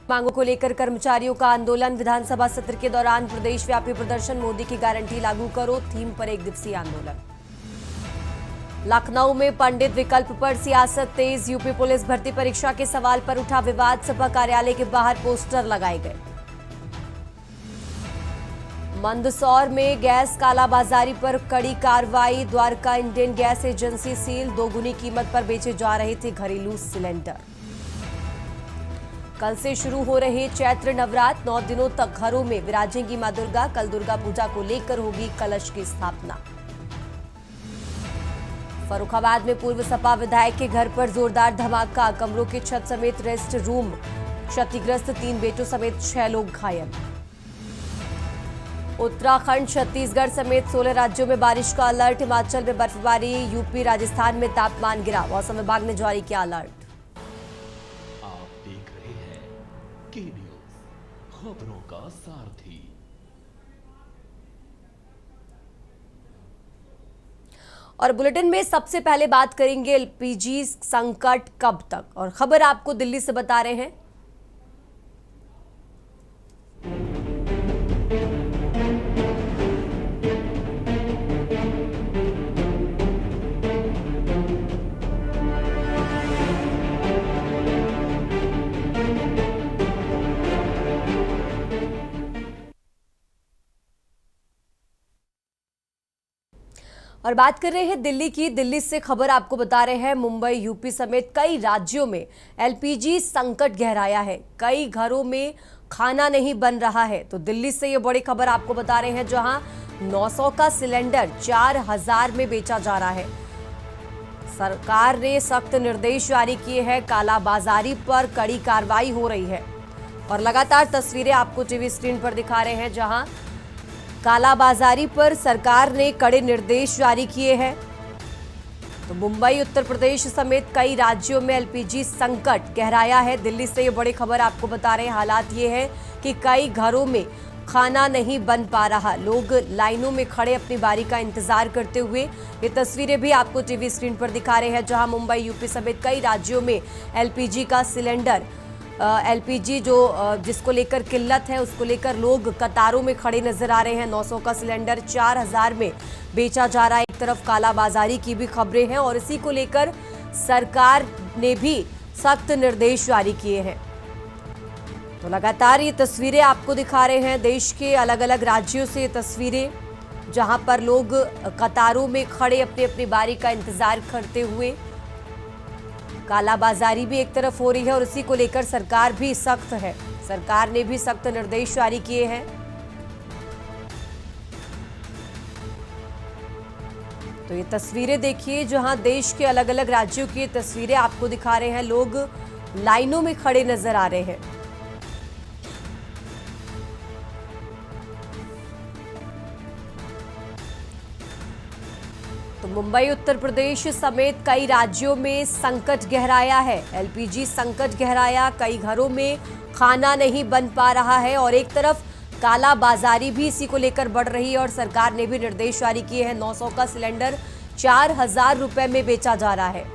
मांगों को लेकर कर्मचारियों का आंदोलन। विधानसभा सत्र के दौरान प्रदेश व्यापी प्रदर्शन। मोदी की गारंटी लागू करो थीम पर एक दिवसीय आंदोलन। लखनऊ में पंडित विकल्प पर सियासत तेज। यूपी पुलिस भर्ती परीक्षा के सवाल पर उठा विवाद। सपा कार्यालय के बाहर पोस्टर लगाए गए। मंदसौर में गैस कालाबाजारी पर कड़ी कार्रवाई। Dwarka Indian gas agency seal. दोगुनी कीमत पर बेचे जा रहे थे घरेलू सिलेंडर। कल से शुरू हो रहे चैत्र नवरात्र। 9 दिनों तक घरों में विराजेंगी मां दुर्गा। कल दुर्गा पूजा को लेकर होगी कलश की स्थापना। फर्रुखाबाद में पूर्व सपा विधायक के घर पर जोरदार धमाका। कमरों की छत समेत रेस्ट रूम क्षतिग्रस्त। 3 बेटों समेत 6 लोग घायल। उत्तराखंड छत्तीसगढ़ समेत 16 राज्यों में बारिश का अलर्ट। हिमाचल में बर्फबारी। यूपी राजस्थान में तापमान गिरा। मौसम विभाग ने जारी किया अलर्ट। के न्यूज़, खबरों का सारथी। और बुलेटिन में सबसे पहले बात करेंगे एलपीजी संकट कब तक, और खबर आपको दिल्ली से बता रहे हैं। और बात कर रहे हैं दिल्ली की। दिल्ली से खबर आपको बता रहे हैं, मुंबई यूपी समेत कई राज्यों में एलपीजी संकट गहराया है। कई घरों में खाना नहीं बन रहा है। तो दिल्ली से ये बड़ी खबर आपको बता रहे हैं, जहां 900 का सिलेंडर 4000 में बेचा जा रहा है। सरकार ने सख्त निर्देश जारी किए हैं। कालाबाजारी पर कड़ी कार्रवाई हो रही है। और लगातार तस्वीरें आपको टीवी स्क्रीन पर दिखा रहे हैं, जहां कालाबाजारी पर सरकार ने कड़े निर्देश जारी किए हैं। तो मुंबई उत्तर प्रदेश समेत कई राज्यों में एलपीजी संकट गहराया है। दिल्ली से ये बड़ी खबर आपको बता रहे हैं। हालात ये है कि कई घरों में खाना नहीं बन पा रहा। लोग लाइनों में खड़े अपनी बारी का इंतजार करते हुए। ये तस्वीरें भी आपको टीवी स्क्रीन पर दिखा रहे हैं, जहां मुंबई यूपी समेत कई राज्यों में एलपीजी का सिलेंडर एलपीजी जिसको लेकर किल्लत है, उसको लेकर लोग कतारों में खड़े नजर आ रहे हैं। 900 का सिलेंडर 4000 में बेचा जा रहा है। एक तरफ कालाबाजारी की भी खबरें हैं और इसी को लेकर सरकार ने भी सख्त निर्देश जारी किए हैं। तो लगातार ये तस्वीरें आपको दिखा रहे हैं देश के अलग अलग राज्यों से। ये तस्वीरें जहां पर लोग कतारों में खड़े अपनी अपनी बारी का इंतजार करते हुए। कालाबाजारी भी एक तरफ हो रही है और इसी को लेकर सरकार भी सख्त है। सरकार ने भी सख्त निर्देश जारी किए हैं। तो ये तस्वीरें देखिए, जहां देश के अलग अलग राज्यों की तस्वीरें आपको दिखा रहे हैं। लोग लाइनों में खड़े नजर आ रहे हैं। तो मुंबई उत्तर प्रदेश समेत कई राज्यों में संकट गहराया है। एलपीजी संकट गहराया। कई घरों में खाना नहीं बन पा रहा है और एक तरफ कालाबाजारी भी इसी को लेकर बढ़ रही है। और सरकार ने भी निर्देश जारी किए हैं। 900 का सिलेंडर 4000 रुपए में बेचा जा रहा है।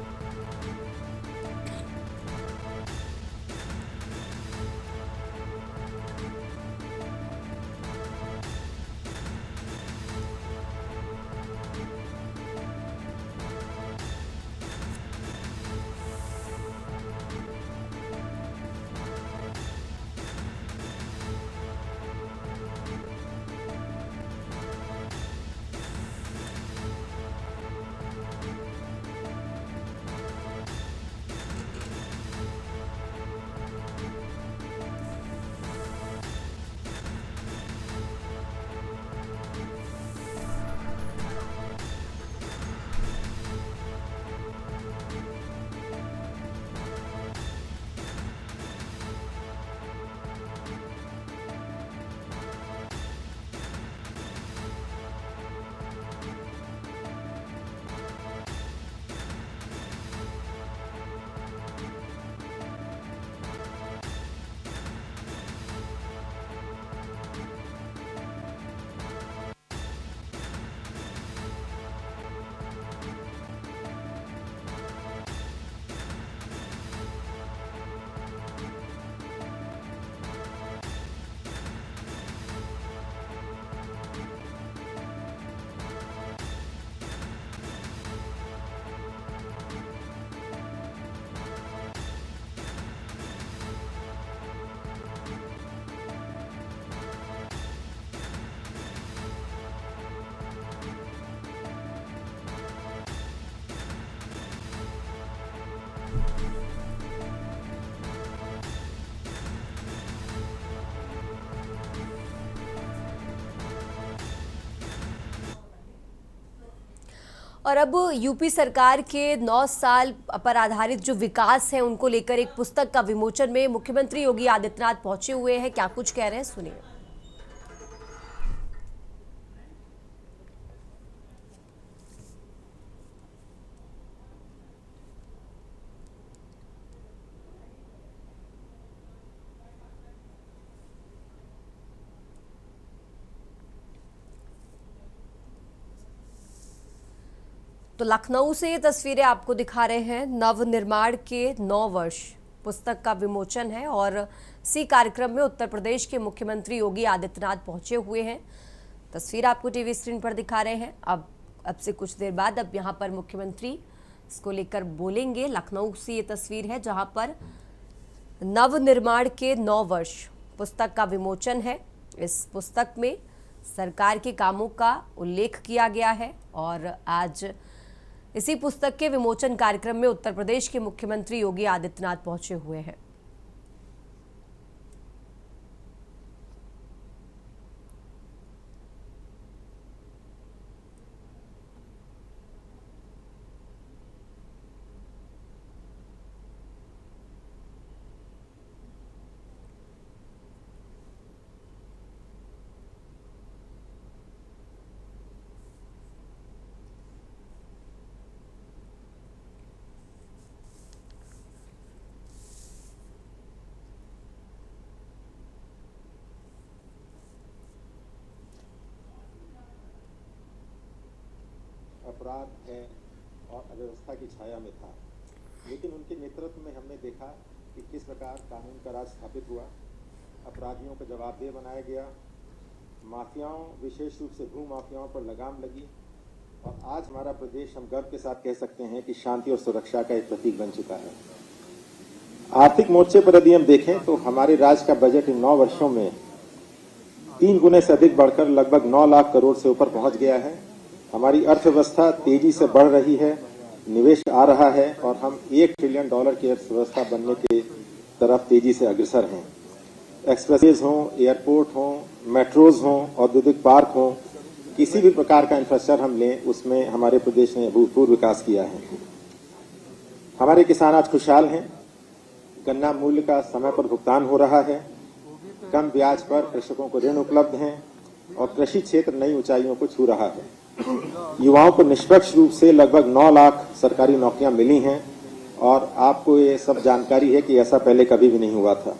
और अब यूपी सरकार के 9 साल पर आधारित जो विकास है उनको लेकर एक पुस्तक का विमोचन में मुख्यमंत्री योगी आदित्यनाथ पहुंचे हुए हैं। क्या कुछ कह रहे हैं, सुनिए। तो लखनऊ से ये तस्वीरें आपको दिखा रहे हैं। नवनिर्माण के 9 वर्ष पुस्तक का विमोचन है और इसी कार्यक्रम में उत्तर प्रदेश के मुख्यमंत्री योगी आदित्यनाथ पहुंचे हुए हैं। तस्वीर आपको टीवी स्क्रीन पर दिखा रहे हैं। अब से कुछ देर बाद अब यहां पर मुख्यमंत्री इसको लेकर बोलेंगे। लखनऊ से ये तस्वीर है जहां पर नवनिर्माण के 9 वर्ष पुस्तक का विमोचन है। इस पुस्तक में सरकार के कामों का उल्लेख किया गया है और आज इसी पुस्तक के विमोचन कार्यक्रम में उत्तर प्रदेश के मुख्यमंत्री योगी आदित्यनाथ पहुंचे हुए हैं। अपराध है और अव्यवस्था की छाया में था, लेकिन उनके नेतृत्व में हमने देखा कि किस प्रकार कानून का राज स्थापित हुआ, अपराधियों को जवाबदेह बनाया गया, माफियाओं विशेष रूप से भू माफियाओं पर लगाम लगी और आज हमारा प्रदेश हम गर्व के साथ कह सकते हैं कि शांति और सुरक्षा का एक प्रतीक बन चुका है। आर्थिक मोर्चे पर यदि हम देखें तो हमारे राज्य का बजट इन 9 वर्षों में 3 गुने से अधिक बढ़कर लगभग 9 लाख करोड़ से ऊपर पहुंच गया है। हमारी अर्थव्यवस्था तेजी से बढ़ रही है, निवेश आ रहा है और हम $1 ट्रिलियन की अर्थव्यवस्था बनने के तरफ तेजी से अग्रसर हैं। एक्सप्रेसवेज हों, एयरपोर्ट हों, मेट्रोज हों, औद्योगिक पार्क हों, किसी भी प्रकार का इंफ्रास्ट्रक्चर हम लें उसमें हमारे प्रदेश ने अभूतपूर्व विकास किया है। हमारे किसान आज खुशहाल हैं, गन्ना मूल्य का समय पर भुगतान हो रहा है, कम ब्याज पर कृषकों को ऋण उपलब्ध हैं और कृषि क्षेत्र नई ऊंचाइयों को छू रहा है। युवाओं को निष्पक्ष रूप से लगभग 9 लाख सरकारी नौकरियां मिली हैं और आपको ये सब जानकारी है कि ऐसा पहले कभी भी नहीं हुआ था।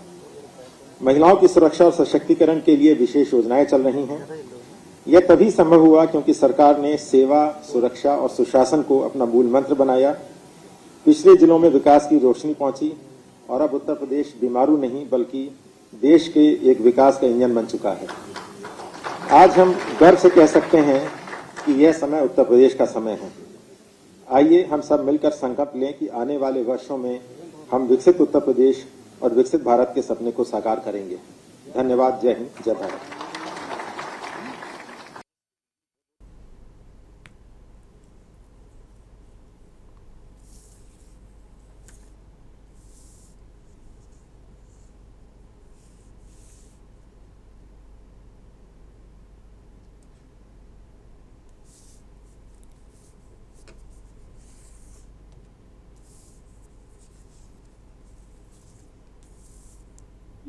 महिलाओं की सुरक्षा और सशक्तिकरण के लिए विशेष योजनाएं चल रही हैं। यह तभी संभव हुआ क्योंकि सरकार ने सेवा, सुरक्षा और सुशासन को अपना मूल मंत्र बनाया। पिछले जिलों में विकास की रोशनी पहुंची और अब उत्तर प्रदेश बीमारू नहीं बल्कि देश के एक विकास का इंजन बन चुका है। आज हम गर्व से कह सकते हैं कि यह समय उत्तर प्रदेश का समय है। आइए हम सब मिलकर संकल्प लें कि आने वाले वर्षों में हम विकसित उत्तर प्रदेश और विकसित भारत के सपने को साकार करेंगे। धन्यवाद। जय हिंद, जय भारत।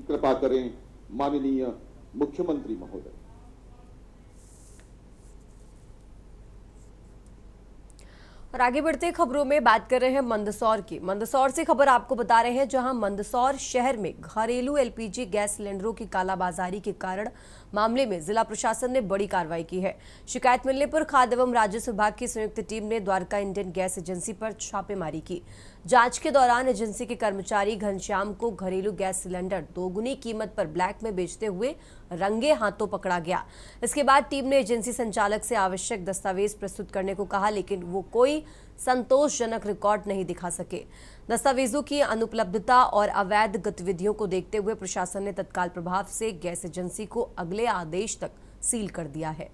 कृपा करें माननीय मुख्यमंत्री महोदय। और आगे बढ़ते खबरों में बात कर रहे हैं मंदसौर की। मंदसौर से खबर आपको बता रहे हैं जहां मंदसौर शहर में घरेलू एलपीजी गैस सिलेंडरों की कालाबाजारी के कारण मामले में जिला प्रशासन ने बड़ी कार्रवाई की है। शिकायत मिलने पर खाद्य एवं राजस्व विभाग की संयुक्त टीम ने द्वारका इंडियन गैस एजेंसी पर छापेमारी की। जांच के दौरान एजेंसी के कर्मचारी घनश्याम को घरेलू गैस सिलेंडर दोगुनी कीमत पर ब्लैक में बेचते हुए रंगे हाथों पकड़ा गया। इसके बाद टीम ने एजेंसी संचालक से आवश्यक दस्तावेज प्रस्तुत करने को कहा, लेकिन वो कोई संतोषजनक रिकॉर्ड नहीं दिखा सके। दस्तावेजों की अनुपलब्धता और अवैध गतिविधियों को देखते हुए प्रशासन ने तत्काल प्रभाव से गैस एजेंसी को अगले आदेश तक सील कर दिया है।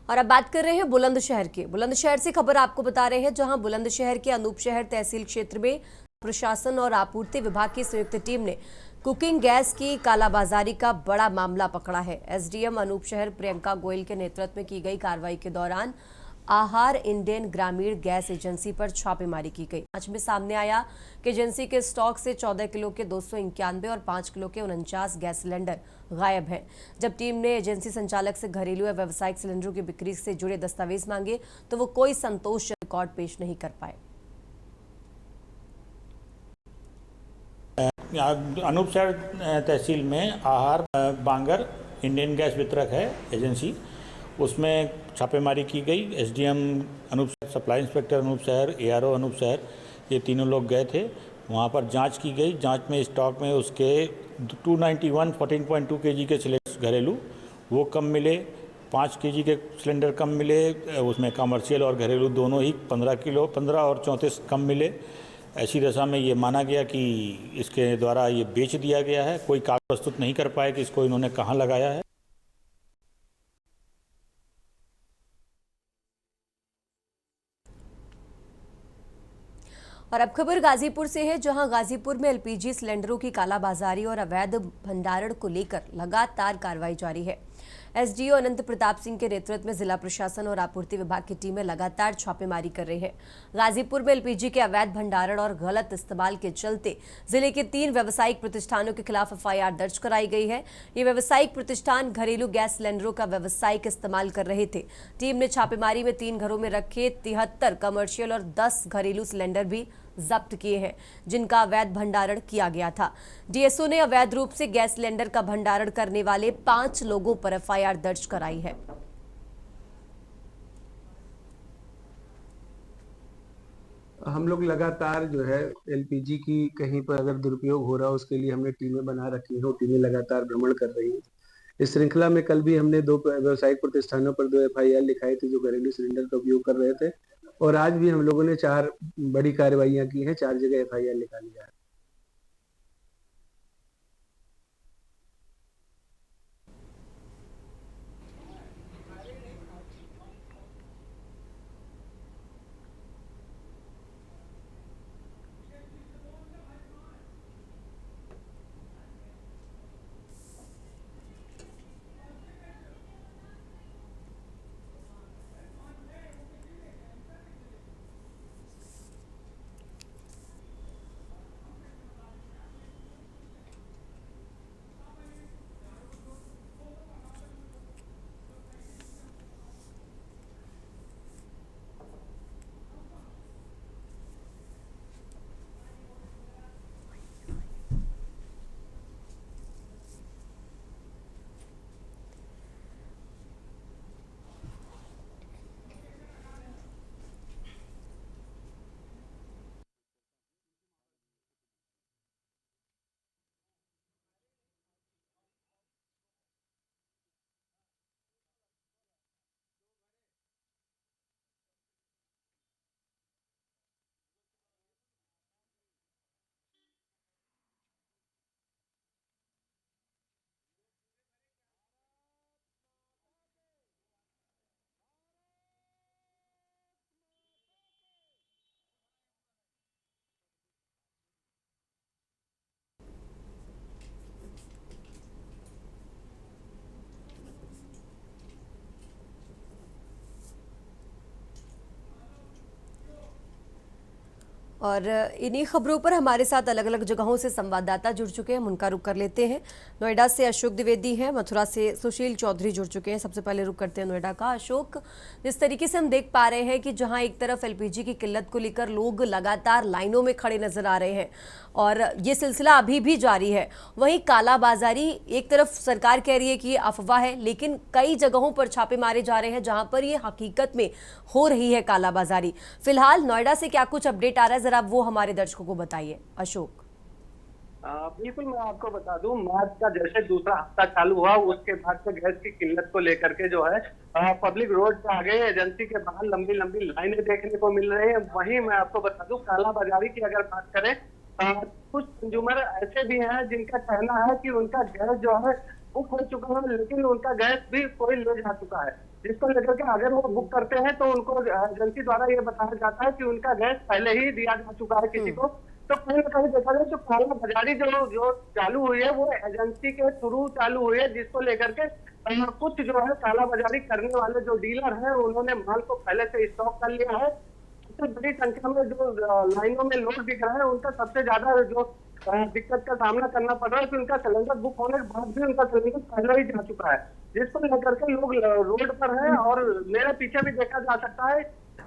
और अब बात कर रहे हैं बुलंदशहर के। बुलंदशहर से खबर आपको बता रहे हैं जहां बुलंदशहर के अनूपशहर तहसील क्षेत्र में प्रशासन और आपूर्ति विभाग की संयुक्त टीम ने कुकिंग गैस की कालाबाजारी का बड़ा मामला पकड़ा है। एसडीएम अनूप शहर प्रियंका गोयल के नेतृत्व में की गई कार्रवाई के दौरान आहार इंडियन ग्रामीण गैस एजेंसी पर छापेमारी की गई। जांच में सामने आया कि एजेंसी के स्टॉक से 14 किलो के 291 और 5 किलो के 49 गैस सिलेंडर गायब हैं। जब टीम ने एजेंसी संचालक से घरेलू या व्यावसायिक सिलेंडरों की बिक्री से जुड़े दस्तावेज मांगे तो वो कोई संतोष रिकॉर्ड पेश नहीं कर पाए। अनूप शहर तहसील में आहार बांगर इंडियन गैस वितरक है एजेंसी, उसमें छापेमारी की गई। एसडीएम अनूप शहर, सप्लाई इंस्पेक्टर अनूप शहर, एआरओ अनूप शहर, ये तीनों लोग गए थे। वहाँ पर जांच की गई। जांच में स्टॉक में उसके 291 14.2 केजी के सिलेंडर घरेलू वो कम मिले, 5 केजी के सिलेंडर कम मिले, उसमें कमर्शियल और घरेलू दोनों ही 15 और 34 कम मिले। ऐसी दशा में ये माना गया कि इसके द्वारा ये बेच दिया गया है। कोई कागज प्रस्तुत नहीं कर पाए कि इसको इन्होंने कहाँ लगाया है। और अब खबर गाजीपुर से है, जहां गाजीपुर में एलपीजी सिलेंडरों की कालाबाजारी और अवैध भंडारण को लेकर लगातार कार्रवाई जारी है। एसडीओ अनंत प्रताप सिंह के नेतृत्व में जिला प्रशासन और आपूर्ति विभाग की टीमें लगातार छापेमारी कर रही है। गाजीपुर में एलपीजी के अवैध भंडारण और गलत इस्तेमाल के चलते जिले के 3 व्यावसायिक प्रतिष्ठानों के खिलाफ एफआईआर दर्ज कराई गई है। ये व्यावसायिक प्रतिष्ठान घरेलू गैस सिलेंडरों का व्यावसायिक इस्तेमाल कर रहे थे। टीम ने छापेमारी में 3 घरों में रखे 73 कमर्शियल और 10 घरेलू सिलेंडर भी जब्त किए हैं, जिनका अवैध भंडारण किया गया था। डीएसओ ने अवैध रूप से गैस सिलेंडर का भंडारण करने वाले 5 लोगों पर एफआईआर दर्ज कराई है। हम लोग लगातार जो है एलपीजी की कहीं पर अगर दुरुपयोग हो रहा है उसके लिए हमने टीमें बना रखी हैं और टीमें लगातार भ्रमण कर रही हैं। इस श्रृंखला में कल भी हमने 2 व्यावसायिक प्रतिष्ठानों पर 2 एफआईआर लिखाई थी जो घरेलू सिलेंडर का उपयोग कर रहे थे, और आज भी हम लोगों ने 4 बड़ी कार्रवाइयां की हैं, 4 जगह एफआईआर निकाली है। और इन्हीं खबरों पर हमारे साथ अलग अलग जगहों से संवाददाता जुड़ चुके हैं, हम उनका रुख कर लेते हैं। नोएडा से अशोक द्विवेदी हैं, मथुरा से सुशील चौधरी जुड़ चुके हैं। सबसे पहले रुख करते हैं नोएडा का। अशोक, जिस तरीके से हम देख पा रहे हैं कि जहां एक तरफ एलपीजी की किल्लत को लेकर लोग लगातार लाइनों में खड़े नजर आ रहे हैं और ये सिलसिला अभी भी जारी है, वहीं कालाबाजारी एक तरफ सरकार कह रही है कि ये अफवाह है, लेकिन कई जगहों पर छापे मारे जा रहे हैं जहां पर ये हकीकत में हो रही है कालाबाजारी। फिलहाल नोएडा से क्या कुछ अपडेट आ रहा है, जरा वो हमारे दर्शकों को बताइए अशोक। बिल्कुल, मैं आपको बता दूं, मार्च का जैसे दूसरा हफ्ता चालू हुआ उसके बाद से गैस की किल्लत को लेकर के जो है पब्लिक रोड पे आ गए, एजेंसी के बाहर लंबी लंबी लाइनें देखने को मिल रही है। वहीं मैं आपको बता दूं, कालाबाजारी की अगर बात करें, कुछ कंज्यूमर ऐसे भी हैं जिनका कहना है कि उनका गैस जो है बुक हो चुका है, लेकिन उनका गैस भी कोई ले जा चुका है, जिसको लेकर के अगर वो बुक करते हैं तो उनको एजेंसी द्वारा ये बताया जाता है कि उनका गैस पहले ही दिया जा चुका है किसी को। तो कहीं ना कहीं देखा जाए तो काला बाजारी जो जो चालू हुई है वो एजेंसी के थ्रू चालू हुई है, जिसको लेकर के कुछ जो है काला बाजारी करने वाले जो डीलर हैं उन्होंने माल को पहले से स्टॉक कर लिया है। सबसे बड़ी संख्या में जो लाइनों में लोग दिख रहे हैं उनका सबसे ज्यादा जो दिक्कत का सामना करना पड़ रहा है कि उनका सिलेंडर बुक होने के बाद भी उनका सिलेंडर पहले ही जा चुका है, जिसको लेकर के लोग रोड पर हैं। और मेरे पीछे भी देखा जा सकता है,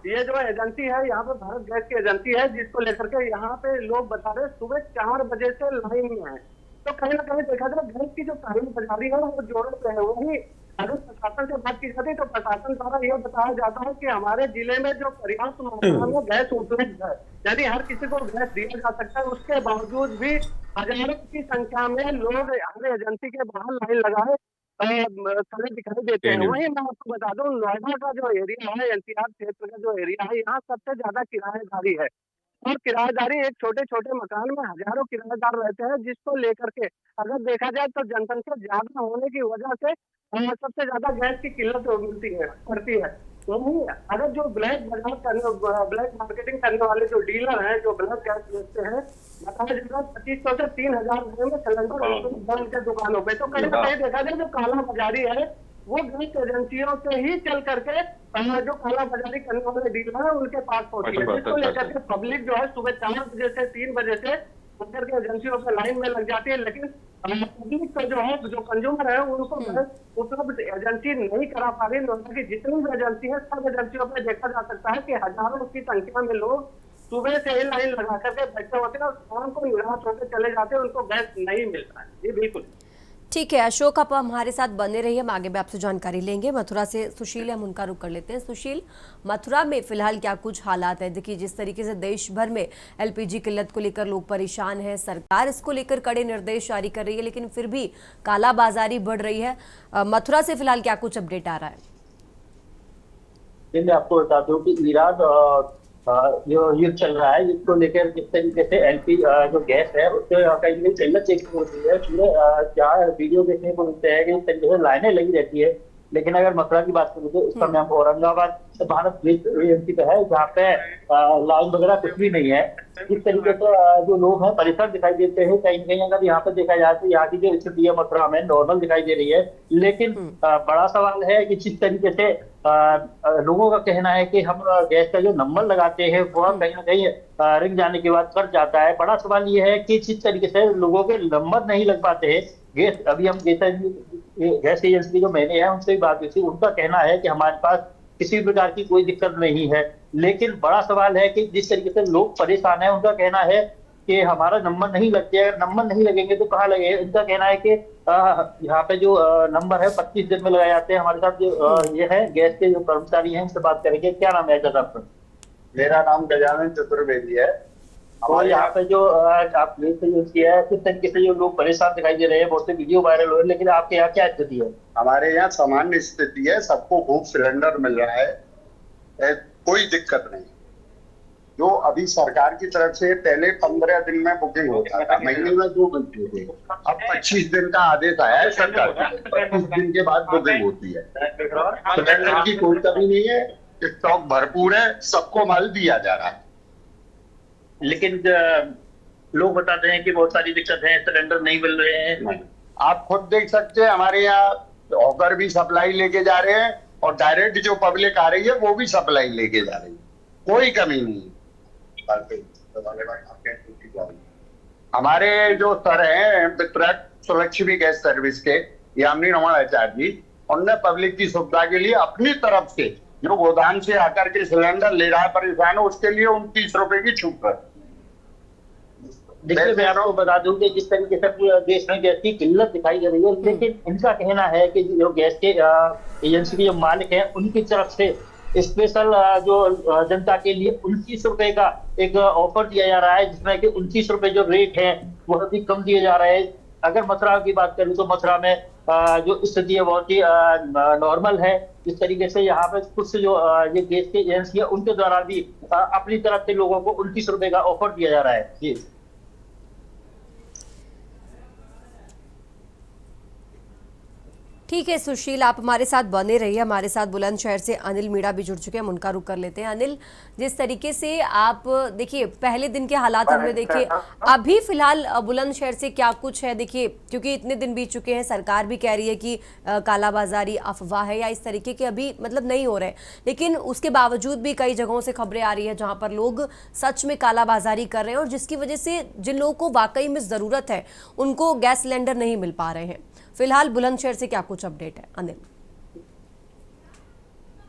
ये जो एजेंसी है यहाँ पे भारत गैस की एजेंसी है, जिसको लेकर के यहाँ पे लोग बता रहे सुबह 4 बजे से लाइन में है। तो कहीं ना कहीं देखा जाए गैस की जो काला बाजारी है वो जोरों पे है। वही अगर प्रशासन से बात की जाती है तो प्रशासन द्वारा यह बताया जाता है कि हमारे जिले में जो पर्याप्त मात्रा में गैस उपलब्ध है, यानी हर किसी को गैस दिया जा सकता है, उसके बावजूद भी हजारों की संख्या में लोग हमारे एजेंसी के बाहर लाइन लगाए खड़े दिखाई देते हैं। वहीं मैं आपको बता दूं, नोएडा का जो एरिया है, एनसीआर क्षेत्र का जो एरिया है, यहाँ सबसे ज्यादा किराएदारी है। और किराएदारी एक छोटे छोटे मकान में हजारों किराएदार रहते हैं, जिसको लेकर के अगर देखा जाए तो जनसंख्या ज्यादा होने की वजह से सबसे ज्यादा गैस की किल्लत पड़ती है। वहीं अगर जो ब्लैक मार्केटिंग करने वाले जो डीलर हैं, जो ब्लैक गैस बेचते हैं, बताया जाता है 2500 से 3000 रुपए में सिलेंडर बंद के दुकानों पे। तो कहीं ना कहीं देखा जाए जो काला बाजारी है वो गैस एजेंसियों से ही चल करके जो काला बाजारी करने वाले डीलर है उनके पास पहुंची है, जिसको लेकर के पब्लिक जो है सुबह 4 बजे से 3 बजे से अंदर के एजेंसियों पे लाइन में लग जाती है। लेकिन पब्लिक का जो है, जो कंज्यूमर है, उनको उपलब्ध एजेंसी नहीं करा पा रही। नोएडा की जितनी भी एजेंसी है सब एजेंसियों पे देखा जा सकता है कि हजारों की संख्या में लोग सुबह से ही लाइन लगा करके बैठे होते हैं और शाम को निराश होकर चले जाते हैं, उनको गैस नहीं मिलता है। जी बिल्कुल ठीक है अशोक, आप हमारे साथ बने रहिए, हम आगे भी आपसे जानकारी लेंगे। मथुरा से सुशील, हम उनका रुख कर लेते हैं। सुशील, मथुरा में फिलहाल क्या कुछ हालात है? देखिए जिस तरीके से देश भर में एलपीजी किल्लत को लेकर लोग परेशान हैं, सरकार इसको लेकर कड़े निर्देश जारी कर रही है, लेकिन फिर भी कालाबाजारी बढ़ रही है। मथुरा से फिलहाल क्या कुछ अपडेट आ रहा है? मैं आपको बता दूं कि ईरान जो युद्ध चल रहा है, इसको लेकर जिस तरीके से एलपी जो गैस है उससे कहीं किल्लत देखने होती है। पूरे क्या वीडियो देखने को मिलते हैं कि इस तरीके से लाइनें लगी रहती है। लेकिन अगर मथुरा की बात करें तो इस समय हम औरंगाबाद भारत गैस एजेंसी पे है, जहाँ पे लाइन वगैरह कुछ भी नहीं है। इस तरीके से जो लोग हैं परेशान दिखाई देते हैं। कहीं कहीं अगर यहाँ पे देखा जाए तो यहाँ की जो स्थिति है मथुरा में नॉर्मल दिखाई दे रही है। लेकिन बड़ा सवाल है कि जिस तरीके से लोगों का कहना है कि हम गैस का जो नंबर लगाते हैं वो कहीं ना कहीं रिंग जाने के बाद कट जाता है। बड़ा सवाल ये है कि जिस तरीके से लोगों के नंबर नहीं लग पाते हैं गैस। अभी हम गैस एजेंसी जो मैंने है उनसे भी बात की थी, उनका कहना है कि हमारे पास किसी प्रकार की कोई दिक्कत नहीं है। लेकिन बड़ा सवाल है कि जिस तरीके से लोग परेशान है, उनका कहना है कि हमारा नंबर नहीं लगते। अगर नंबर नहीं लगेंगे तो कहाँ लगेगा? इनका कहना है कि यहाँ पे जो नंबर है 25 दिन में लगाए जाते हैं। हमारे साथ जो ये है गैस के जो कर्मचारी हैं उनसे बात करेंगे। क्या नाम है आपका? मेरा नाम गजानन चतुर्वेदी है। और यहाँ पे जो आप गैस यूज किया है, किस तरीके से जो लोग परेशान दिखाई दे रहे हैं, बहुत से वीडियो वायरल हो रहे हैं, लेकिन आपके यहाँ क्या स्थिति है? हमारे यहाँ सामान्य स्थिति है, सबको खूब सिलेंडर मिल रहा है, कोई दिक्कत नहीं। जो अभी सरकार की तरफ से पहले 15 दिन में बुकिंग होता था, महीने में 2 घंटे थे, अब 25 दिन का आदेश आया है सरकार का। 25 दिन के बाद बुकिंग होती है। सिलेंडर की कोई कमी नहीं है, स्टॉक भरपूर है, सबको माल दिया जा रहा है। लेकिन लोग बताते हैं कि बहुत सारी दिक्कत है, सिलेंडर नहीं मिल रहे हैं। आप खुद देख सकते हैं, हमारे यहाँ हॉकर भी सप्लाई लेके जा रहे हैं और डायरेक्ट जो पब्लिक आ रही है वो भी सप्लाई लेके जा रही है, कोई कमी नहीं है। हमारे जो सर हैं वितरक सुलक्ष्मी गैस सर्विस के यामिनी रमण आचार्य जी, उनने पब्लिक की सुविधा के लिए अपनी तरफ से जो गोदाम से आकर के सिलेंडर ले रहा है परेशान हो, उसके लिए 29 रुपए की छूट है। देखिए मैं आपको बता दूं कि जिस तरीके से पूरे देश में गैस की किल्लत दिखाई दे रही है, लेकिन इनका कहना है कि जो गैस के एजेंसी के जो मालिक हैं उनकी तरफ से स्पेशल जो जनता के लिए 29 रुपए का एक ऑफर दिया जा रहा है, जिसमें कि 29 रुपए जो रेट है वो अभी कम दिए जा रहे हैं। अगर मथुरा की बात करें तो मथुरा में जो स्थिति है बहुत ही नॉर्मल है। इस तरीके से यहाँ पे कुछ जो ये गैस की एजेंसी है उनके द्वारा भी अपनी तरफ से लोगों को 29 रुपए का ऑफर दिया जा रहा है। जी ठीक है सुशील, आप हमारे साथ बने रहिए। हमारे साथ बुलंदशहर से अनिल मीणा भी जुड़ चुके हैं, हम उनका रुख कर लेते हैं। अनिल, जिस तरीके से आप देखिए पहले दिन के हालात हमने देखे, अभी फिलहाल बुलंदशहर से क्या कुछ है? देखिए क्योंकि इतने दिन बीत चुके हैं, सरकार भी कह रही है कि कालाबाजारी अफवाह है या इस तरीके के अभी मतलब नहीं हो रहे, लेकिन उसके बावजूद भी कई जगहों से खबरें आ रही है जहां पर लोग सच में कालाबाजारी कर रहे हैं और जिसकी वजह से जिन लोगों को वाकई में जरूरत है उनको गैस सिलेंडर नहीं मिल पा रहे हैं। फिलहाल बुलंदशहर से क्या कुछ अपडेट है अनिल?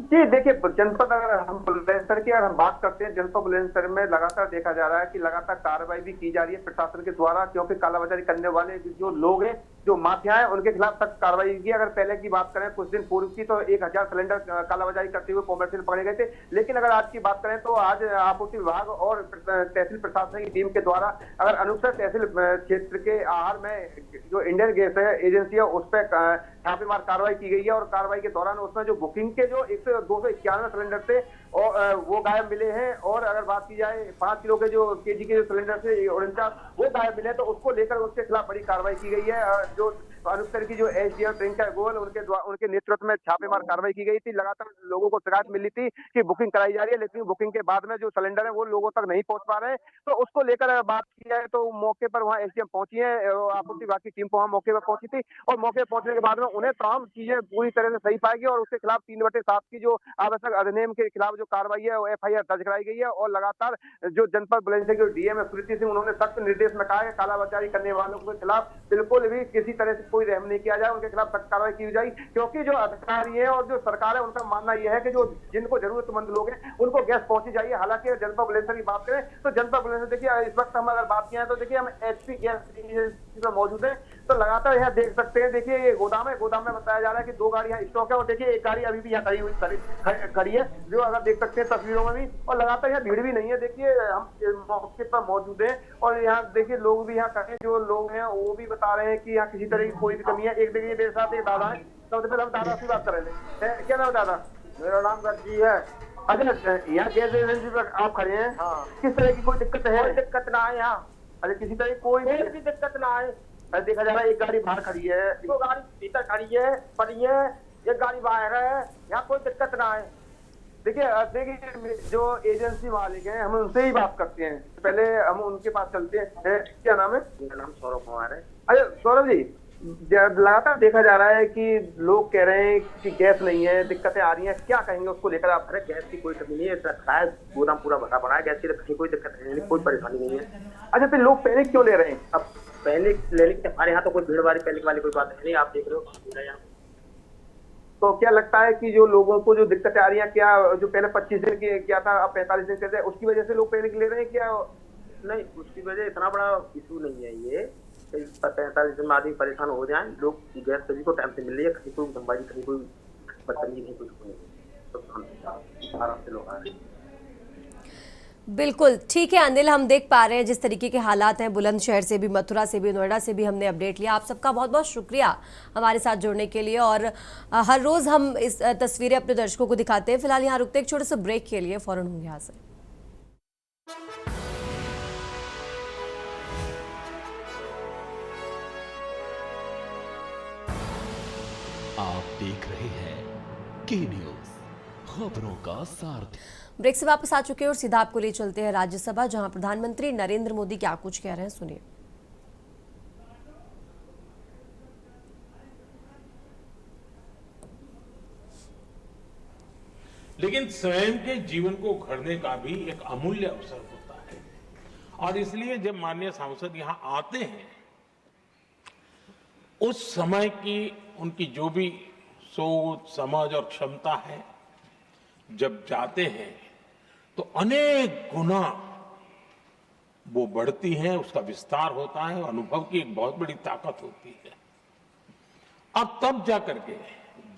जी देखिए, जनपद अगर हम बुलंदशहर की अगर हम बात करते हैं, जनपद बुलंदशहर में लगातार देखा जा रहा है कि लगातार कार्रवाई भी की जा रही है प्रशासन के द्वारा, क्योंकि कालाबाजारी करने वाले जो लोग हैं, जो माफिया है, उनके खिलाफ सख्त कार्रवाई की। अगर पहले की बात करें कुछ दिन पूर्व की, तो 1000 सिलेंडर कालाबाजारी करते हुए कॉमर्शियल पकड़े गए थे। लेकिन अगर आज की बात करें तो आज आपूर्ति विभाग और तहसील प्रशासन की टीम के द्वारा अगर अनुसार तहसील क्षेत्र के आहार में जो इंडियन गैस है एजेंसी है उस पर छापेमार कार्रवाई की गई है। और कार्रवाई के दौरान उसमें जो बुकिंग के जो 291 सिलेंडर थे और वो गायब मिले हैं। और अगर बात की जाए 5 किलो के जो केजी के जो सिलेंडर थे 49 वो गायब मिले, तो उसको लेकर उसके खिलाफ बड़ी कार्रवाई की गई है। जो अनुसार की जो एसडीएम प्रियंका गोयल उनके नेतृत्व में छापेमार कार्रवाई की गई थी। लगातार लोगों को शिकायत मिली थी कि बुकिंग कराई जा रही है, लेकिन बुकिंग के बाद में जो सिलेंडर है वो लोगों तक नहीं पहुंच पा रहे हैं। तो उसको लेकर अगर बात की जाए तो मौके पर वहाँ एसडीएम पहुंची है, आपूर्ति विभाग की टीम वहाँ मौके पर पहुंची थी और मौके पर पहुंचने के बाद में उन्हें तमाम चीजें पूरी तरह से सही पाएगी और उसके खिलाफ 3/7 की जो आवश्यक अधिनियम के खिलाफ जो कार्रवाई है वो एफआईआर दर्ज कराई गई है। और लगातार जो जनपद बुलंदशहर के डीएम है सुकृति सिंह, उन्होंने सख्त निर्देश में कहा है कालाबाजारी करने वालों के खिलाफ बिल्कुल भी किसी तरह से कोई रहम नहीं किया जाए, उनके खिलाफ सख्त कार्रवाई की जाएगी। क्योंकि जो अधिकारी है और जो सरकार है उनका मानना यह है कि जो जिनको जरूरतमंद लोग हैं उनको गैस पहुंची जाइए। हालांकि जनपद बुलंदशहर की बात करें तो जनपद बुलंदशहर देखिए इस वक्त हम अगर बात किया तो देखिए हम एचपी गैस मौजूद है, तो लगातार यहाँ देख सकते हैं। देखिए ये गोदाम है, गोदाम में बताया जा रहा है कि 2 गाड़ी यहाँ स्टॉक है और देखिए एक गाड़ी अभी भी यहाँ खड़ी है जो अगर देख सकते हैं तस्वीरों में भी। और लगातार यहाँ भीड़ भी नहीं है, देखिए हम मौके पर मौजूद है और यहाँ देखिए लोग भी यहाँ खड़े, जो लोग हैं वो भी बता रहे हैं कि यहाँ किसी तरह की कोई भी कमी है। एक देखिए मेरे साथ एक दादा है, सबसे पहले हम दादा से बात कर रहे थे। क्या नाम दादा? मेरा नाम गर्जी है। अच्छा, यहाँ गैस एजेंसी पर आप खड़े हैं, किस तरह की कोई दिक्कत है? कोई दिक्कत ना है यहाँ। अरे किसी तरह की कोई भी दिक्कत ना है। देखा जा रहा है एक गाड़ी बाहर खड़ी है, 2 गाड़ी भीतर खड़ी है, पड़ी है, एक गाड़ी बाहर है, यहाँ कोई दिक्कत ना है। देखिए जो एजेंसी मालिक हैं हम उनसे ही बात करते हैं, पहले हम उनके पास चलते हैं। क्या नाम है? मेरा नाम सौरभ कुमार है। अरे सौरभ जी, लगातार देखा जा रहा है कि लोग कह रहे हैं कि गैस नहीं है, दिक्कतें आ रही हैं, क्या कहेंगे उसको लेकर आप? अरे गैस की कोई कमी नहीं है, शायद गोदाम पूरा भरा पड़ा है, गैस की कोई दिक्कत नहीं है, कोई परेशानी नहीं है। अच्छा, फिर लोग पहले क्यों ले रहे हैं? अब पहले लेने के हमारे यहाँ तो कोई भीड़ वाली पहले वाली कोई बात नहीं, आप देख रहे हो यहाँ। तो क्या लगता है कि जो लोगों को जो दिक्कतें आ रही हैं, क्या जो पहले 25 दिन की क्या था अब 45 दिन कहते हैं, उसकी वजह से लोग पहले ले रहे हैं क्या? नहीं, उसकी वजह इतना बड़ा इशू नहीं है ये। 45 दिन में आदमी परेशान हो जाए, लोग गैस सभी को टाइम से मिल रही है, कहीं कोई धमबाजी, कहीं कोई बदतमीजी नहीं, कुछ नहीं, सब आराम से लोग आ रहे हैं। बिल्कुल ठीक है अनिल, हम देख पा रहे हैं जिस तरीके के हालात हैं बुलंदशहर से भी, मथुरा से भी, नोएडा से भी हमने अपडेट लिया। आप सबका बहुत बहुत शुक्रिया हमारे साथ जुड़ने के लिए। और हर रोज़ हम इस तस्वीरें अपने दर्शकों को दिखाते हैं। फिलहाल यहाँ रुकते एक छोटे से ब्रेक के लिए, फौरन होंगे यहाँ से। आप देख रहे हैं के न्यूज़, खबरों का सारथी। ब्रेक से वापस आ चुके हैं और सीधा आपको ले चलते हैं राज्यसभा, जहां प्रधानमंत्री नरेंद्र मोदी क्या कुछ कह रहे हैं, सुनिए। लेकिन स्वयं के जीवन को उखड़ने का भी एक अमूल्य अवसर होता है और इसलिए जब माननीय सांसद यहां आते हैं उस समय की उनकी जो भी सोच, समझ और क्षमता है, जब जाते हैं तो अनेक गुना वो बढ़ती है, उसका विस्तार होता है, अनुभव की एक बहुत बड़ी ताकत होती है। अब तब जाकर के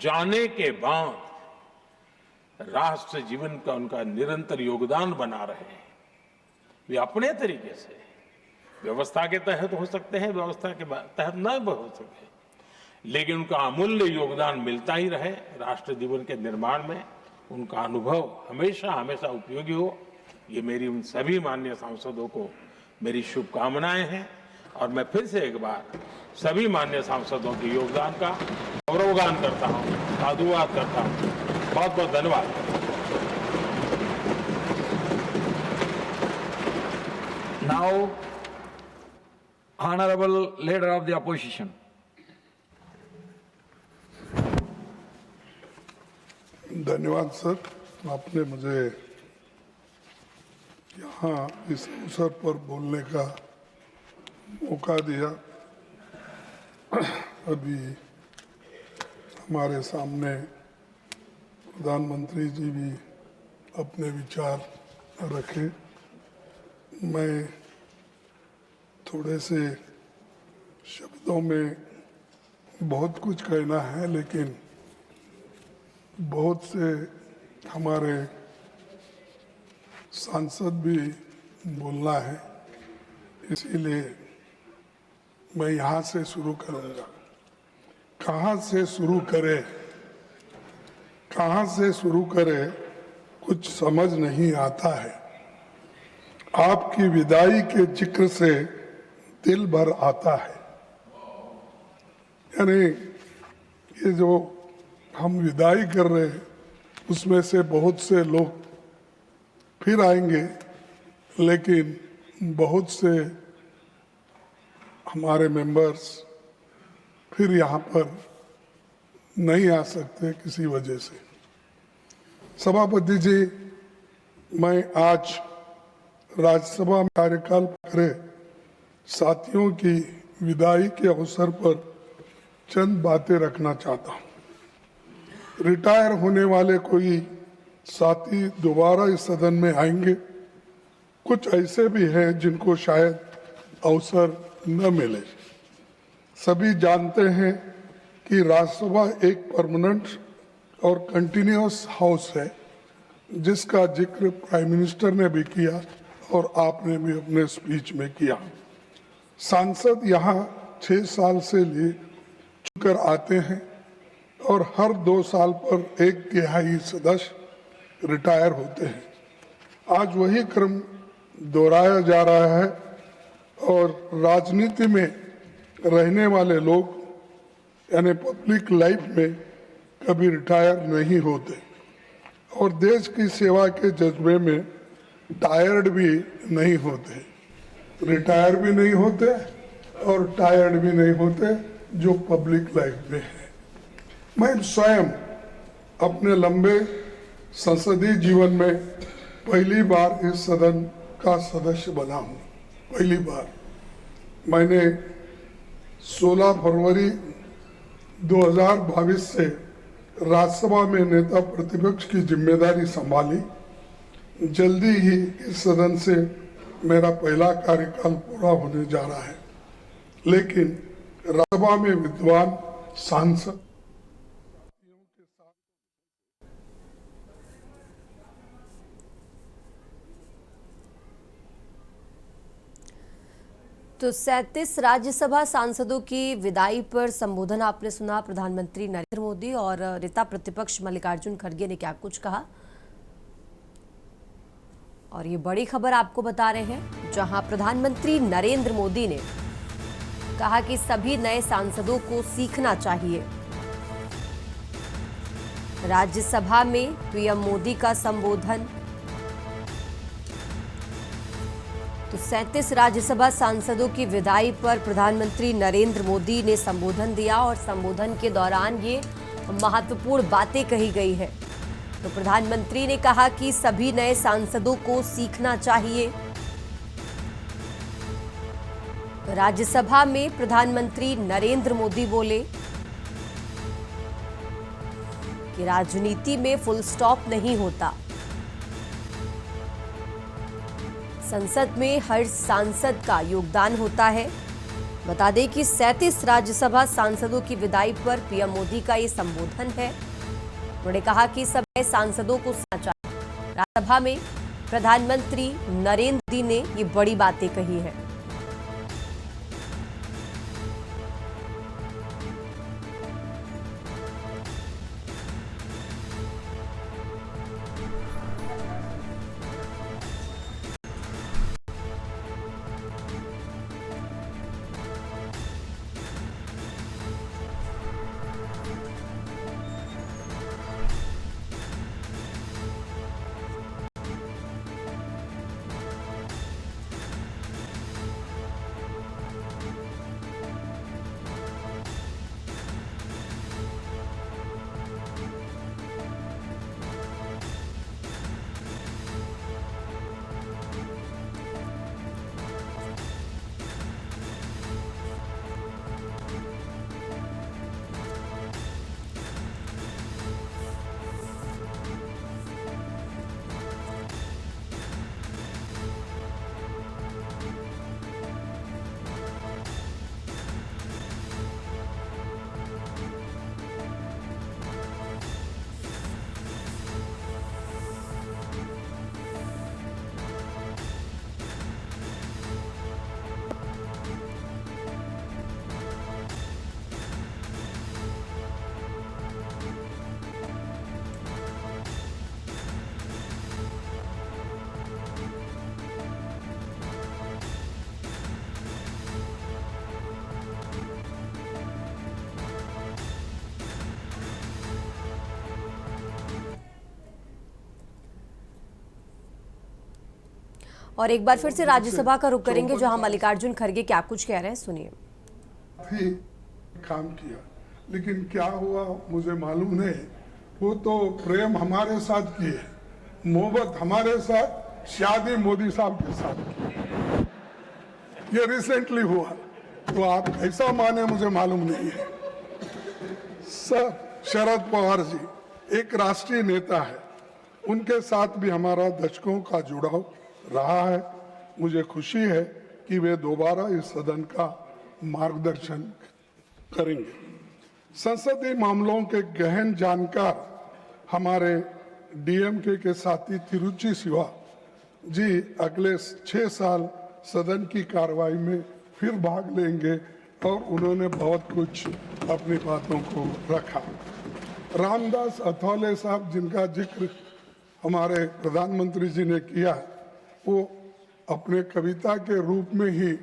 जाने के बाद राष्ट्र जीवन का उनका निरंतर योगदान बना रहे हैं। वे अपने तरीके से व्यवस्था के तहत हो सकते हैं, व्यवस्था के तहत न हो सके, लेकिन उनका अमूल्य योगदान मिलता ही रहे राष्ट्र जीवन के निर्माण में। उनका अनुभव हमेशा हमेशा उपयोगी हो, ये मेरी उन सभी माननीय सांसदों को मेरी शुभकामनाएं हैं। और मैं फिर से एक बार सभी माननीय सांसदों के योगदान का गौरवगान करता हूँ, साधुवाद करता हूँ। बहुत बहुत धन्यवाद। Now, Honorable Leader of the Opposition. धन्यवाद सर, आपने मुझे यहाँ इस अवसर पर बोलने का मौका दिया। अभी हमारे सामने प्रधानमंत्री जी भी अपने विचार रखे। मैं थोड़े से शब्दों में बहुत कुछ कहना है, लेकिन बहुत से हमारे सांसद भी बोलना है, इसीलिए मैं यहाँ से शुरू करूँगा। कहाँ से शुरू करें, कहाँ से शुरू करें कुछ समझ नहीं आता है। आपकी विदाई के जिक्र से दिल भर आता है। यानी ये जो हम विदाई कर रहे हैं उसमें से बहुत से लोग फिर आएंगे, लेकिन बहुत से हमारे मेंबर्स फिर यहाँ पर नहीं आ सकते किसी वजह से। सभापति जी, मैं आज राज्यसभा में कार्यकाल करे साथियों की विदाई के अवसर पर चंद बातें रखना चाहता हूँ। रिटायर होने वाले कोई साथी दोबारा इस सदन में आएंगे, कुछ ऐसे भी हैं जिनको शायद अवसर न मिले। सभी जानते हैं कि राज्यसभा एक परमानेंट और कंटिन्यूअस हाउस है, जिसका जिक्र प्राइम मिनिस्टर ने भी किया और आपने भी अपने स्पीच में किया। सांसद यहाँ 6 साल से लिए चुकर आते हैं और हर 2 साल पर 1/3 सदस्य रिटायर होते हैं। आज वही क्रम दोहराया जा रहा है और राजनीति में रहने वाले लोग यानी पब्लिक लाइफ में कभी रिटायर नहीं होते और देश की सेवा के जज्बे में टायर्ड भी नहीं होते। रिटायर भी नहीं होते और टायर्ड भी नहीं होते जो पब्लिक लाइफ में है। मैं स्वयं अपने लंबे संसदीय जीवन में पहली बार इस सदन का सदस्य बना हूँ। पहली बार मैंने 16 फरवरी 2022 से राज्यसभा में नेता प्रतिपक्ष की जिम्मेदारी संभाली। जल्दी ही इस सदन से मेरा पहला कार्यकाल पूरा होने जा रहा है, लेकिन राज्यसभा में विद्वान सांसद तो 37 राज्यसभा सांसदों की विदाई पर संबोधन आपने सुना। प्रधानमंत्री नरेंद्र मोदी और नेता प्रतिपक्ष मल्लिकार्जुन खड़गे ने क्या कुछ कहा, और ये बड़ी खबर आपको बता रहे हैं, जहां प्रधानमंत्री नरेंद्र मोदी ने कहा कि सभी नए सांसदों को सीखना चाहिए। राज्यसभा में पीएम मोदी का संबोधन। तो 37 राज्यसभा सांसदों की विदाई पर प्रधानमंत्री नरेंद्र मोदी ने संबोधन दिया और संबोधन के दौरान ये महत्वपूर्ण बातें कही गई है। तो प्रधानमंत्री ने कहा कि सभी नए सांसदों को सीखना चाहिए। राज्यसभा में प्रधानमंत्री नरेंद्र मोदी बोले कि राजनीति में फुल स्टॉप नहीं होता। संसद में हर सांसद का योगदान होता है। बता दें कि 37 राज्यसभा सांसदों की विदाई पर पीएम मोदी का ये संबोधन है। उन्होंने कहा कि सभी सांसदों को सीखना चाहिए। राज्यसभा में प्रधानमंत्री नरेंद्र मोदी ने ये बड़ी बातें कही है। और एक बार फिर से राज्यसभा का रुख करेंगे जहां मल्लिकार्जुन खड़गे क्या कुछ कह रहे हैं, सुनिए। ही काम किया, लेकिन क्या हुआ मुझे मालूम नहीं। वो तो प्रेम हमारे साथ की है, मोहब्बत हमारे साथ, शादी मोदी साहब के साथ की। ये रिसेंटली हुआ, तो आप ऐसा माने मुझे मालूम नहीं है। सर शरद पवार जी एक राष्ट्रीय नेता है, उनके साथ भी हमारा दशकों का जुड़ाव रहा है। मुझे खुशी है कि वे दोबारा इस सदन का मार्गदर्शन करेंगे। संसदीय मामलों के गहन जानकार हमारे डीएमके के साथी तिरुचि शिवा जी अगले 6 साल सदन की कार्रवाई में फिर भाग लेंगे और उन्होंने बहुत कुछ अपनी बातों को रखा। रामदास अथवाले साहब जिनका जिक्र हमारे प्रधानमंत्री जी ने किया, वो अपने कविता के रूप में ही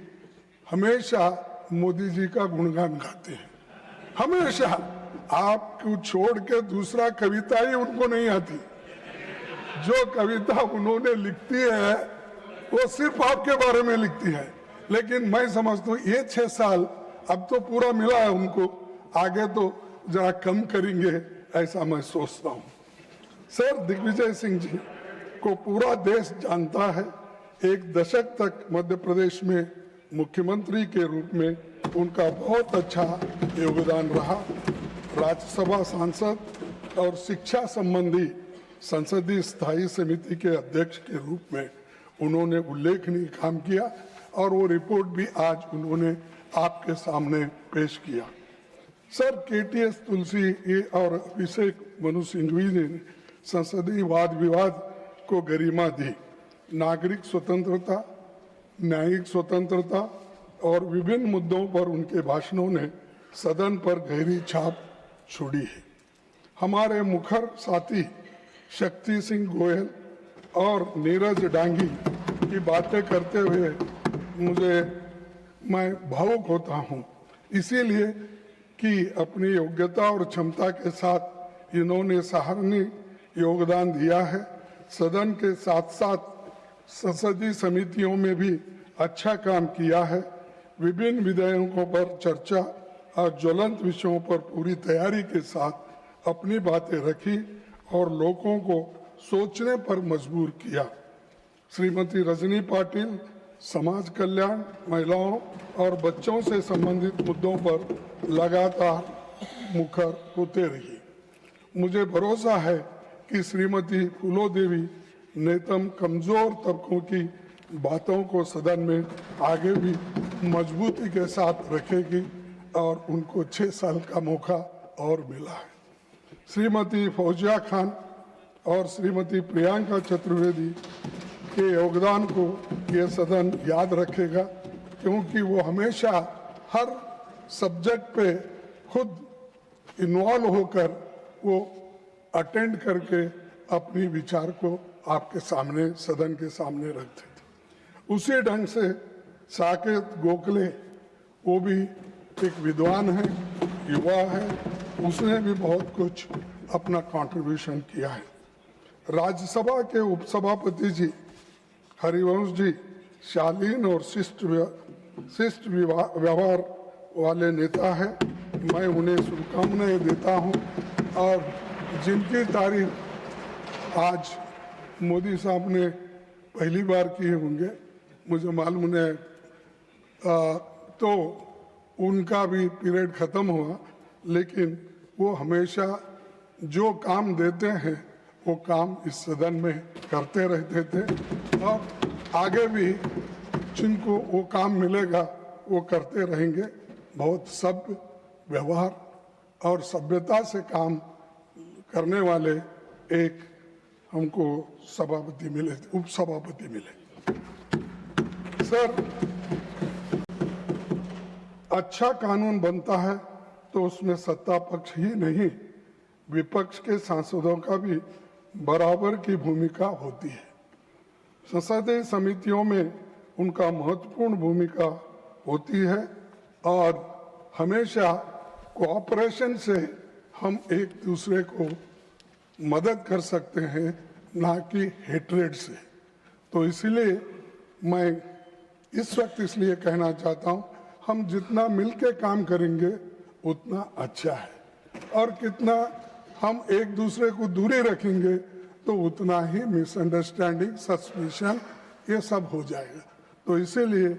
हमेशा मोदी जी का गुणगान गाते हैं। हमेशा आपको छोड़ के दूसरा कविता ही उनको नहीं आती। जो कविता उन्होंने लिखती है वो सिर्फ आपके बारे में लिखती है। लेकिन मैं समझता हूँ ये 6 साल अब तो पूरा मिला है उनको, आगे तो जरा कम करेंगे ऐसा मैं सोचता हूँ। सर दिग्विजय सिंह जी को पूरा देश जानता है। एक दशक तक मध्य प्रदेश में मुख्यमंत्री के रूप में उनका बहुत अच्छा योगदान रहा। राज्यसभा सांसद और शिक्षा संबंधी संसदीय स्थायी समिति के अध्यक्ष के रूप में उन्होंने उल्लेखनीय काम किया और वो रिपोर्ट भी आज उन्होंने आपके सामने पेश किया। सर केटीएस तुलसी और अभिषेक मनु सिंघवी ने संसदीय वाद विवाद को गरिमा दी। नागरिक स्वतंत्रता, न्यायिक स्वतंत्रता और विभिन्न मुद्दों पर उनके भाषणों ने सदन पर गहरी छाप छोड़ी है। हमारे मुखर साथी शक्ति सिंह गोयल और नीरज डांगी की बातें करते हुए मैं भावुक होता हूँ, इसीलिए कि अपनी योग्यता और क्षमता के साथ इन्होंने सराहनीय योगदान दिया है। सदन के साथ साथ संसदीय समितियों में भी अच्छा काम किया है। विभिन्न विधेयकों पर चर्चा और ज्वलंत विषयों पर पूरी तैयारी के साथ अपनी बातें रखी और लोगों को सोचने पर मजबूर किया। श्रीमती रजनी पाटिल समाज कल्याण, महिलाओं और बच्चों से संबंधित मुद्दों पर लगातार मुखर होते रही। मुझे भरोसा है कि श्रीमती फूलो देवी नेतम कमजोर तबकों की बातों को सदन में आगे भी मजबूती के साथ रखेगी और उनको 6 साल का मौका और मिला है। श्रीमती फौजिया खान और श्रीमती प्रियंका चतुर्वेदी के योगदान को ये सदन याद रखेगा, क्योंकि वो हमेशा हर सब्जेक्ट पे खुद इन्वॉल्व होकर वो अटेंड करके अपनी विचार को आपके सामने सदन के सामने रखते थे। उसी ढंग से साकेत गोखले, वो भी एक विद्वान है, युवा है, उसने भी बहुत कुछ अपना कंट्रीब्यूशन किया है। राज्यसभा के उपसभापति जी हरिवंश जी शालीन और शिष्ट व्यवहार वाले नेता है। मैं उन्हें शुभकामनाएं देता हूं और जिनकी तारीफ आज मोदी साहब ने पहली बार किए होंगे, मुझे मालूम है, तो उनका भी पीरियड खत्म हुआ, लेकिन वो हमेशा जो काम देते हैं वो काम इस सदन में करते रहते थे और आगे भी जिनको वो काम मिलेगा वो करते रहेंगे। बहुत सभ्य व्यवहार और सभ्यता से काम करने वाले एक हमको सभापति मिले, उपसभापति मिले। सर, अच्छा कानून बनता है तो उसमें सत्ता पक्ष ही नहीं, विपक्ष के सांसदों का भी बराबर की भूमिका होती है। संसदीय समितियों में उनका महत्वपूर्ण भूमिका होती है और हमेशा कोऑपरेशन से हम एक दूसरे को मदद कर सकते हैं, ना कि हेट्रेड से। तो इसलिए मैं इस वक्त इसलिए कहना चाहता हूं, हम जितना मिलके काम करेंगे उतना अच्छा है, और कितना हम एक दूसरे को दूरी रखेंगे तो उतना ही मिसअंडरस्टैंडिंग, सस्पिशन ये सब हो जाएगा। तो इसीलिए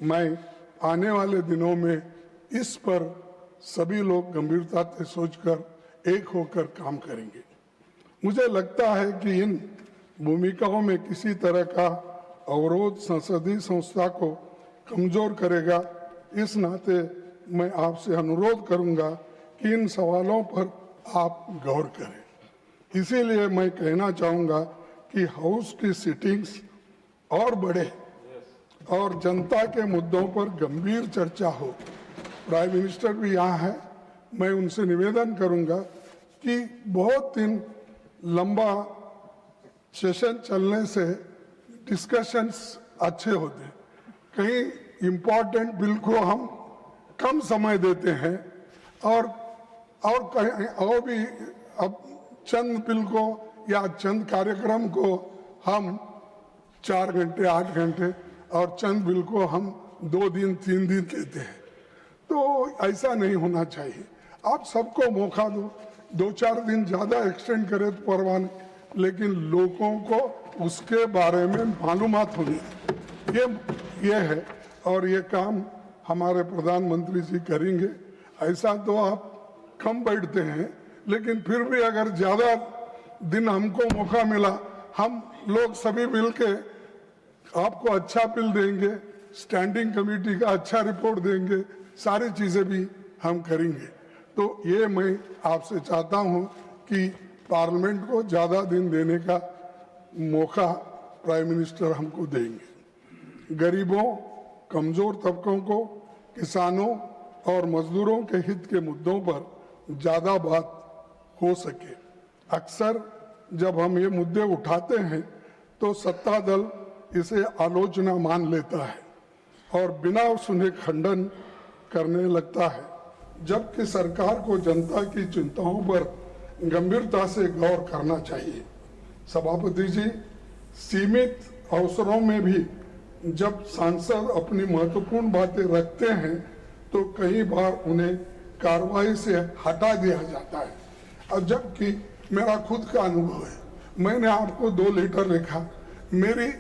मैं आने वाले दिनों में इस पर सभी लोग गंभीरता से सोचकर एक होकर काम करेंगे। मुझे लगता है कि इन भूमिकाओं में किसी तरह का अवरोध संसदीय संस्था को कमजोर करेगा। इस नाते मैं आपसे अनुरोध करूंगा कि इन सवालों पर आप गौर करें। इसीलिए मैं कहना चाहूंगा कि हाउस की सिटिंग्स और बढ़े और जनता के मुद्दों पर गंभीर चर्चा हो। प्राइम मिनिस्टर भी यहाँ है, मैं उनसे निवेदन करूंगा कि बहुत दिन लंबा सेशन चलने से डिस्कशंस अच्छे होते, कहीं इम्पोर्टेंट बिल को हम कम समय देते हैं और कहीं और भी अब चंद बिल को या चंद कार्यक्रम को हम 4 घंटे 8 घंटे और चंद बिल को हम 2 दिन 3 दिन देते हैं। तो ऐसा नहीं होना चाहिए। आप सबको मौका दो, 2-4 दिन ज्यादा एक्सटेंड करें तो परवाह नहीं, लेकिन लोगों को उसके बारे में मालूमात होनी ये है, और ये काम हमारे प्रधानमंत्री जी करेंगे। ऐसा तो आप कम बैठते हैं, लेकिन फिर भी अगर ज्यादा दिन हमको मौका मिला, हम लोग सभी मिलके आपको अच्छा बिल देंगे, स्टैंडिंग कमेटी का अच्छा रिपोर्ट देंगे, सारी चीजें भी हम करेंगे। तो ये मैं आपसे चाहता हूं कि पार्लियामेंट को ज्यादा दिन देने का मौका प्राइम मिनिस्टर हमको देंगे। गरीबों, कमजोर तबकों को, किसानों और मजदूरों के हित के मुद्दों पर ज्यादा बात हो सके। अक्सर जब हम ये मुद्दे उठाते हैं तो सत्ता दल इसे आलोचना मान लेता है और बिना सुने खंडन करने लगता है, जबकि सरकार को जनता की चिंताओं पर गंभीरता से गौर करना चाहिए। सभापति जी, सीमित अवसरों में भी जब सांसद अपनी महत्वपूर्ण बातें रखते हैं तो कई बार उन्हें कार्रवाई से हटा दिया जाता है, और जबकि मेरा खुद का अनुभव है, मैंने आपको 2 लेटर लिखा, मेरी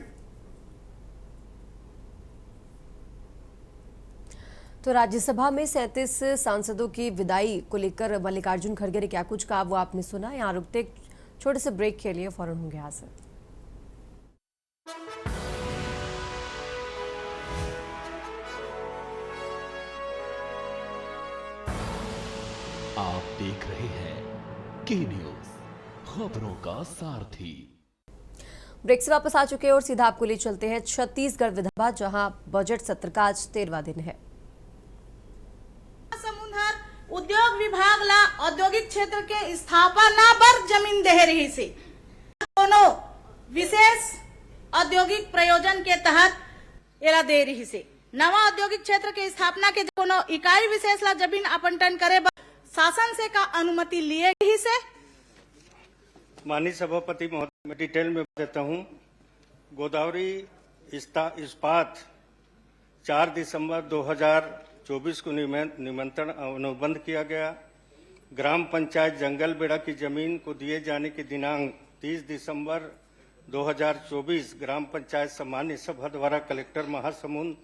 तो राज्यसभा में 37 सांसदों की विदाई को लेकर मल्लिकार्जुन खड़गे ने क्या कुछ कहा वो आपने सुना। यहाँ रुकते एक छोटे से ब्रेक के लिए फौरन होंगे हाजिर। आप देख रहे हैं के न्यूज, खबरों का सारथी। ब्रेक से वापस आ चुके हैं और सीधा आपको ले चलते हैं छत्तीसगढ़ विधानसभा, जहां बजट सत्र का आज 13वां दिन है। उद्योग विभाग ला औद्योगिक क्षेत्र के स्थापना पर जमीन दे रही से दोनों विशेष औद्योगिक प्रयोजन के तहत एला दे रही से नवा औद्योगिक क्षेत्र के स्थापना के कोनो इकाई विशेष ला जमीन आवंटन करे शासन से का अनुमति लिए ही से। माननीय सभापति महोदय, मैं डिटेल में देता हूं। गोदावरी इस्पात 4 दिसंबर 2024 को निमंत्रण अनुबंध किया गया। ग्राम पंचायत जंगल बेड़ा की जमीन को दिए जाने की दिनांक 30 दिसंबर 2024 ग्राम पंचायत सामान्य सभा द्वारा कलेक्टर महासमुंद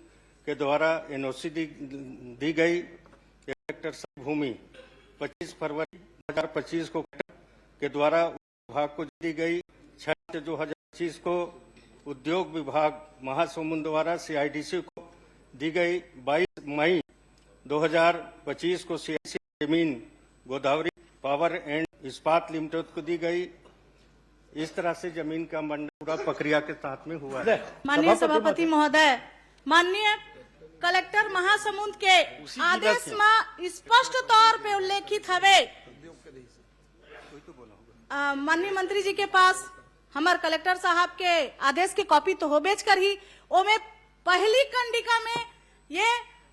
के द्वारा एनओसी दी गई। कलेक्टर भूमि 25 फरवरी 2025 को के द्वारा विभाग को दी गई। 6 2025 को उद्योग विभाग महासमुंद द्वारा सीआईडीसी को दी गई। 22 मई 2025 को सीआईसी जमीन गोदावरी पावर एंड इस्पात लिमिटेड को दी गई। इस तरह से जमीन का मंडल पूरा प्रक्रिया के साथ में हुआ है। माननीय सभापति महोदय, माननीय कलेक्टर महासमुंद के आदेश में स्पष्ट तौर पे उल्लेखित हवे। माननीय मंत्री जी के पास हमार कलेक्टर साहब के आदेश की कॉपी तो हो बेच कर ही ओमे पहली कंडिका में ये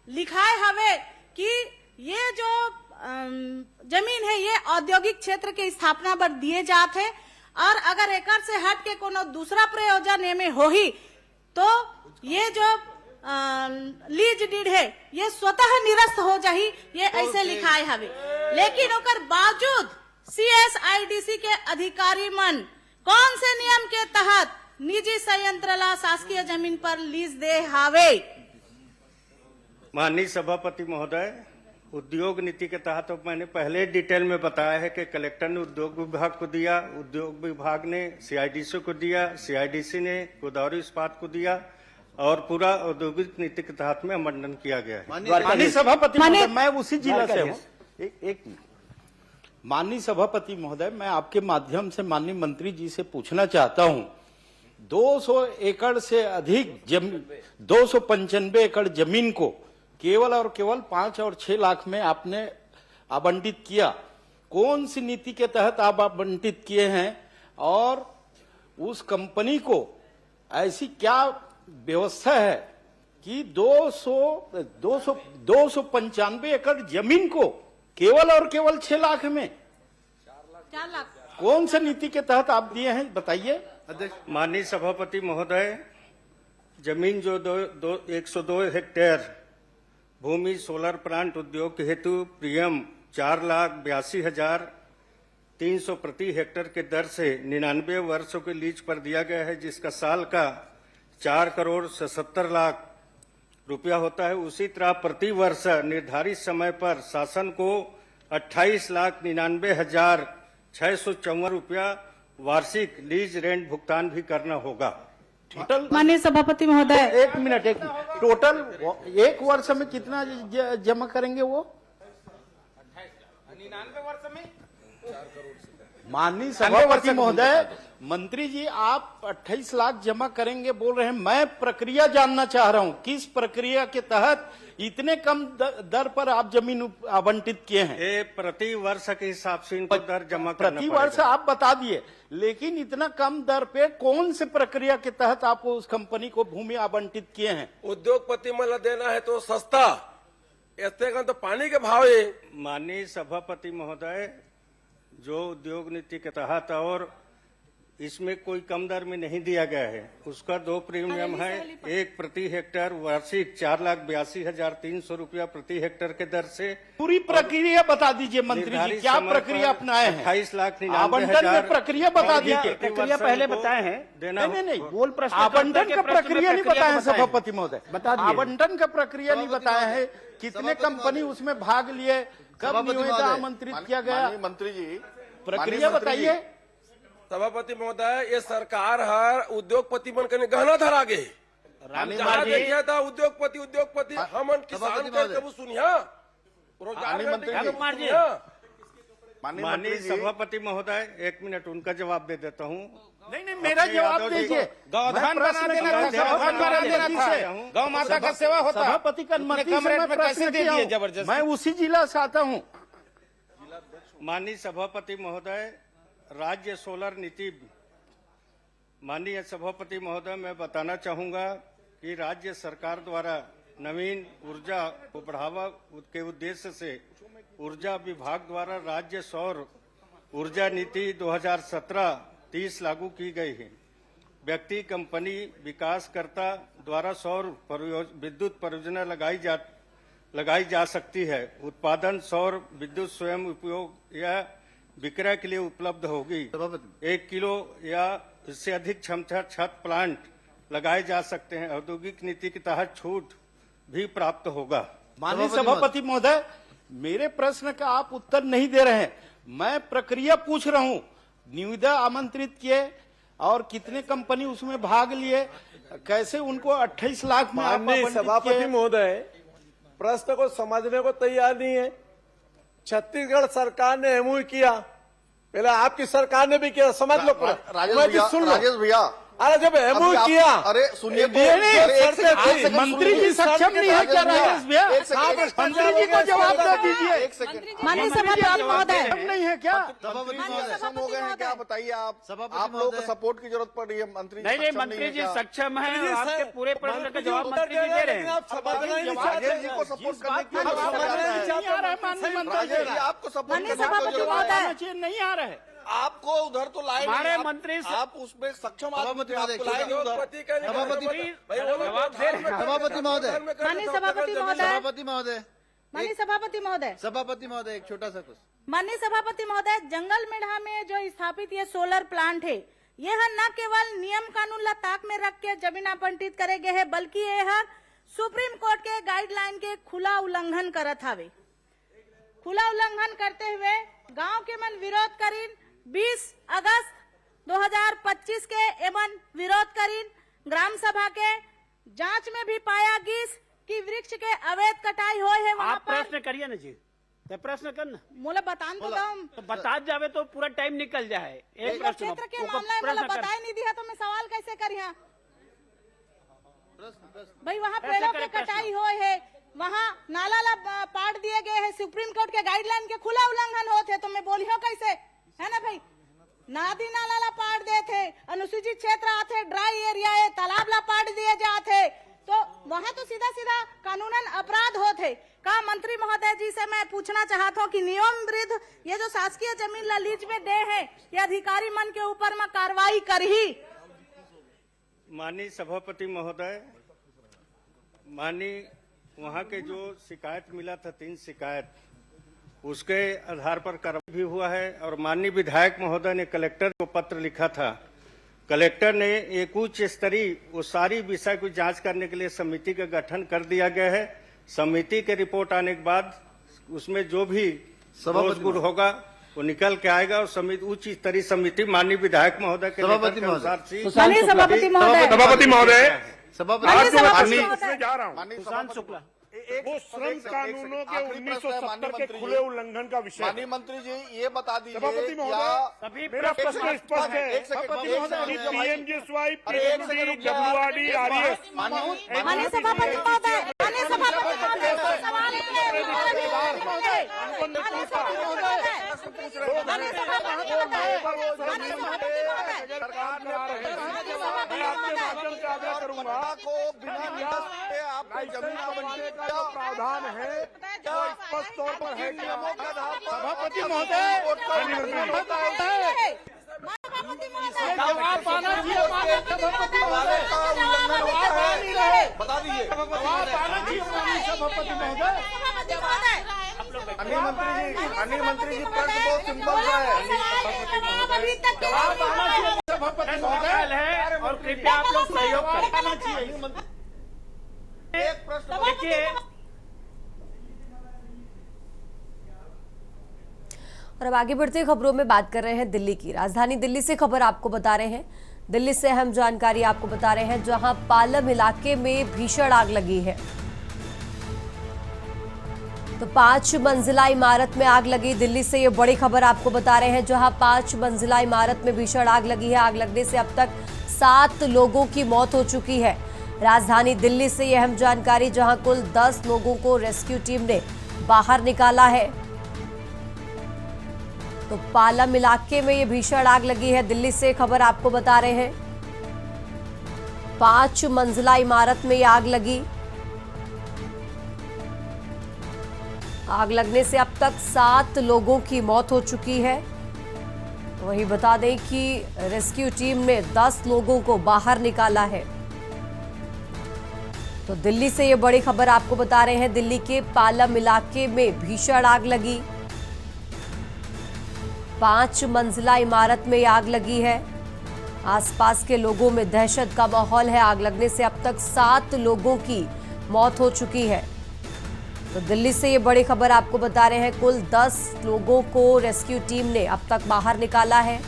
लिखाए हवे कि ये जो जमीन है ये औद्योगिक क्षेत्र के स्थापना पर दिए जाते हैं, और अगर एकर से हट के कोनो दूसरा प्रयोजन में हो ही तो ये जो लीज डीड है ये स्वतः निरस्त हो जाही, ये ऐसे लिखा है हवे। लेकिन ओकर बावजूद CSIDC के अधिकारी मन कौन से नियम के तहत निजी संयंत्र ला शासकीय जमीन पर लीज दे हावे? माननीय सभापति महोदय, उद्योग नीति के तहत तो मैंने पहले डिटेल में बताया है कि कलेक्टर ने उद्योग विभाग को दिया, उद्योग विभाग ने CIDC को दिया, CIDC ने गोदावरी इस्पात को दिया और पूरा औद्योगिक नीति के तहत में अमंडन किया गया है। माननीय सभापति महोदय, मैं उसी जिला से हूँ। एक माननीय सभापति महोदय, मैं आपके माध्यम से माननीय मंत्री जी से पूछना चाहता हूँ, 200 एकड़ से अधिक 295 एकड़ जमीन को केवल और केवल 5 और 6 लाख में आपने आवंटित किया। कौन सी नीति के तहत आप आवंटित किए हैं और उस कंपनी को ऐसी क्या व्यवस्था है कि 295 एकड़ जमीन को केवल और केवल 6 लाख में 4 लाख कौन सी नीति के तहत आप दिए हैं, बताइए। माननीय सभापति महोदय, जमीन जो 102 हेक्टेयर भूमि सोलर प्लांट उद्योग के हेतु प्रीमियम 4,82,300 प्रति हेक्टेयर के दर से 99 वर्षों के लीज पर दिया गया है, जिसका साल का 4,77,00,000 रुपया होता है। उसी तरह प्रति वर्ष निर्धारित समय पर शासन को 28,99,654 रुपया वार्षिक लीज रेंट भुगतान भी करना होगा। टोटल माननीय सभापति महोदय, एक मिनट टोटल एक वर्ष में कितना जमा करेंगे वो? 99 वर्ष में। माननीय सभापति महोदय, मंत्री जी आप 28 लाख जमा करेंगे बोल रहे हैं, मैं प्रक्रिया जानना चाह रहा हूं, किस प्रक्रिया के तहत इतने कम दर पर आप जमीन आवंटित किए हैं? ये प्रति वर्ष के हिसाब से इनको दर जमा करना प्रति वर्ष आप बता दिए, लेकिन इतना कम दर पे कौन से प्रक्रिया के तहत आप उस कंपनी को भूमि आवंटित किए हैं? उद्योगपति मला देना है तो सस्ता, ऐसे का तो पानी के भाव है। माननीय सभापति महोदय, जो उद्योग नीति के तहत और इसमें कोई कम दर में नहीं दिया गया है, उसका 2 प्रीमियम है। एक प्रति हेक्टेयर वार्षिक 4,82,300 रुपया प्रति हेक्टेयर के दर से। पूरी प्रक्रिया बता दीजिए मंत्री जी, क्या प्रक्रिया अपनाए हैं? 28,99,000 आवंटन की प्रक्रिया बता दीजिए। प्रक्रिया पहले बताए हैं। नहीं, बोल प्रश्न आवंटन का प्रक्रिया नहीं बताया है सभापति महोदय, बता दीजिए। आवंटन का प्रक्रिया नहीं बताया है, कितने कंपनी उसमें भाग लिए, कब निविदा आमंत्रित किया गया? मंत्री जी प्रक्रिया बताइए। सभापति महोदय, ये सरकार हर उद्योगपति मन के गहना धरा गे। जहाँ देखिए था उद्योगपति हम किसान के कबू सुनिया माननीय सभापति महोदय, 1 मिनट उनका जवाब दे देता हूँ। नहीं, मेरा जवाब दीजिए। गौधान बना देना था, गौ माता का सेवा होता। सभापति का अनुमति से मैं प्रश्न किया हूं, मैं उसी जिला से आता हूँ। माननीय सभापति महोदय, राज्य सोलर नीति, माननीय सभापति महोदय, मैं बताना चाहूंगा कि राज्य सरकार द्वारा नवीन ऊर्जा को बढ़ावा के उद्देश्य से ऊर्जा विभाग द्वारा राज्य सौर ऊर्जा नीति 2017-30 लागू की गई है। व्यक्ति, कंपनी, विकासकर्ता द्वारा सौर विद्युत परियोजना लगाई जा सकती है। उत्पादन सौर विद्युत स्वयं उपयोग या विक्रय के लिए उपलब्ध होगी। 1 किलो या इससे अधिक क्षमता छत प्लांट लगाए जा सकते हैं। औद्योगिक नीति के तहत छूट भी प्राप्त होगा। माननीय सभापति महोदय, मेरे प्रश्न का आप उत्तर नहीं दे रहे हैं, मैं प्रक्रिया पूछ रहा हूं। निविदा आमंत्रित किए और कितने कंपनी उसमें भाग लिए, कैसे उनको 28 लाख में? माननीय सभापति महोदय, प्रश्न को समझने को तैयार नहीं है। छत्तीसगढ़ सरकार ने एमओयू किया, पहले आपकी सरकार ने भी किया, समझ लो। राजेश भैया, अरे जब एमओयू किया, अरे सुनिए, मंत्री जी सक्षम नहीं है क्या? राजेश भैया, मंत्री जी को जवाब दे दीजिए। माननीय सभापति महोदय, नहीं है क्या? सक्षम हो गए हैं क्या? बताइए आप लोगों को सपोर्ट की जरूरत पड़ रही है। मंत्री नहीं, मंत्री जी सक्षम है, आपके पूरे प्रश्न का जवाब मंत्री जी दे रहे हैं। राजेश जी को सपोर्ट करने के लिए आपको सपोर्ट माननीय सभापति महोदय, नहीं आ रहा है। आपको उधर तो लाए हमारे नहीं, मंत्री आप उसमें सक्षम आदमी थे, आपको लाए नहीं उधर। जवाब दे रहे हैं। सभापति महोदय, माननीय सभापति महोदय, सभापति महोदय, माननीय सभापति महोदय, सभापति महोदय, एक छोटा सा कुछ। माननीय सभापति महोदय, जंगल मेढ़ा में जो स्थापित ये सोलर प्लांट है, यह न केवल नियम कानून ला ताक में रख के जमीन आवंटित करे गए है, बल्कि यह सुप्रीम कोर्ट के गाइडलाइन के खुला उल्लंघन करत हवे। खुला उल्लंघन करते हुए गांव के मन विरोध करीन 20 अगस्त 2025 के एवं विरोध करीन ग्राम सभा के जांच में भी पाया गिस कि वृक्ष के अवैध कटाई हो है। वहाँ आप प्रश्न करिए ना जी, तो प्रश्न करना मोला बतान तो दम, तो बता जावे तो पूरा टाइम निकल जाए। एक प्रश्न क्षेत्र के मामला में मोला बता ही नहीं दिया तो मैं सवाल कैसे करिया भाई। वहाँ पेड़ों की कटाई हो है, वहाँ नाला ला पाट दिए गए हैं, सुप्रीम कोर्ट के गाइडलाइन के खुला उल्लंघन होते, तो मैं बोलियो कैसे, है ना भाई। नदी नाला ला पाट दे थे, अनुसूचित क्षेत्र आते, ड्राई एरिया है, तालाब ला पाट दिए जाते, तो वहाँ तो सीधा सीधा कानूनन अपराध होते। का मंत्री महोदय जी से मैं पूछना चाहता हूँ कि नियम विरुद्ध ये जो शासकीय जमीन ला लीज में दे है, ये अधिकारी मन के ऊपर में कार्रवाई करही। माननीय सभापति महोदय, माननीय वहाँ के जो शिकायत मिला था 3 शिकायत, उसके आधार पर कार्रवाई भी हुआ है। और माननीय विधायक महोदय ने कलेक्टर को पत्र लिखा था। कलेक्टर ने एक उच्च स्तरीय वो सारी विषय को जांच करने के लिए समिति का गठन कर दिया गया है। समिति के रिपोर्ट आने के बाद उसमें जो भी दोष गुण होगा वो निकल के आएगा और समिति उच्च स्तरीय समिति माननीय विधायक महोदय के सभापति अनुसार सभापति महोदय जा रहा हूँ। सुशांत शुक्ला, वो श्रम कानूनों के 1970 के खुले उल्लंघन का विषय। माननीय मंत्री जी ये बता दीजिए, सभापति महोदय, मेरा प्रश्न स्पष्ट है। PMGSY, PMGWRD, RES। माननीय सभापति महोदय, माननीय सभापति महोदय, सवाल प्रावधान है जो स्पष्ट तौर पर है कि सभापति महोदय जवाब आना चाहिए, बता दीजिए। सभापति महोदय, अन्य मंत्री जी प्रश्न बहुत सिंपल सा है। सभापति महोदय है और कृपया आप लोग सहयोग करना चाहिए। एक प्रश्न देखिए, और अब आगे बढ़ते खबरों में बात कर रहे हैं दिल्ली की। राजधानी दिल्ली से खबर आपको बता रहे हैं। दिल्ली से अहम जानकारी आपको बता रहे हैं, जहां पालम इलाके में भीषण आग लगी है। तो 5 मंजिला इमारत में आग लगी। दिल्ली से ये बड़ी खबर आपको बता रहे हैं, जहां 5 मंजिला इमारत में भीषण आग लगी है। आग लगने से अब तक 7 लोगों की मौत हो चुकी है। राजधानी दिल्ली से यह अहम जानकारी, जहां कुल 10 लोगों को रेस्क्यू टीम ने बाहर निकाला है। तो पालम इलाके में ये भीषण आग लगी है। दिल्ली से खबर आपको बता रहे हैं, 5 मंजिला इमारत में ये आग लगी। आग लगने से अब तक 7 लोगों की मौत हो चुकी है। वहीं बता दें कि रेस्क्यू टीम ने 10 लोगों को बाहर निकाला है। तो दिल्ली से ये बड़ी खबर आपको बता रहे हैं, दिल्ली के पालम इलाके में भीषण आग लगी। 5 मंजिला इमारत में आग लगी है। आसपास के लोगों में दहशत का माहौल है। आग लगने से अब तक 7 लोगों की मौत हो चुकी है। तो दिल्ली से ये बड़ी खबर आपको बता रहे हैं, कुल 10 लोगों को रेस्क्यू टीम ने अब तक बाहर निकाला है।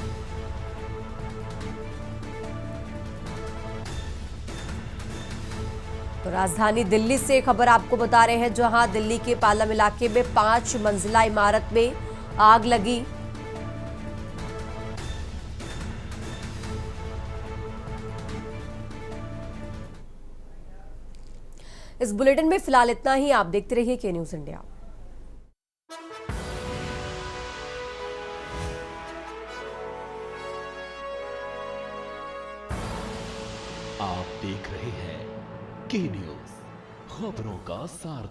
तो राजधानी दिल्ली से खबर आपको बता रहे हैं, जहां दिल्ली के पालम इलाके में 5 मंजिला इमारत में आग लगी। इस बुलेटिन में फिलहाल इतना ही। आप देखते रहिए के न्यूज इंडिया। आप देख रहे हैं के न्यूज, खबरों का सार।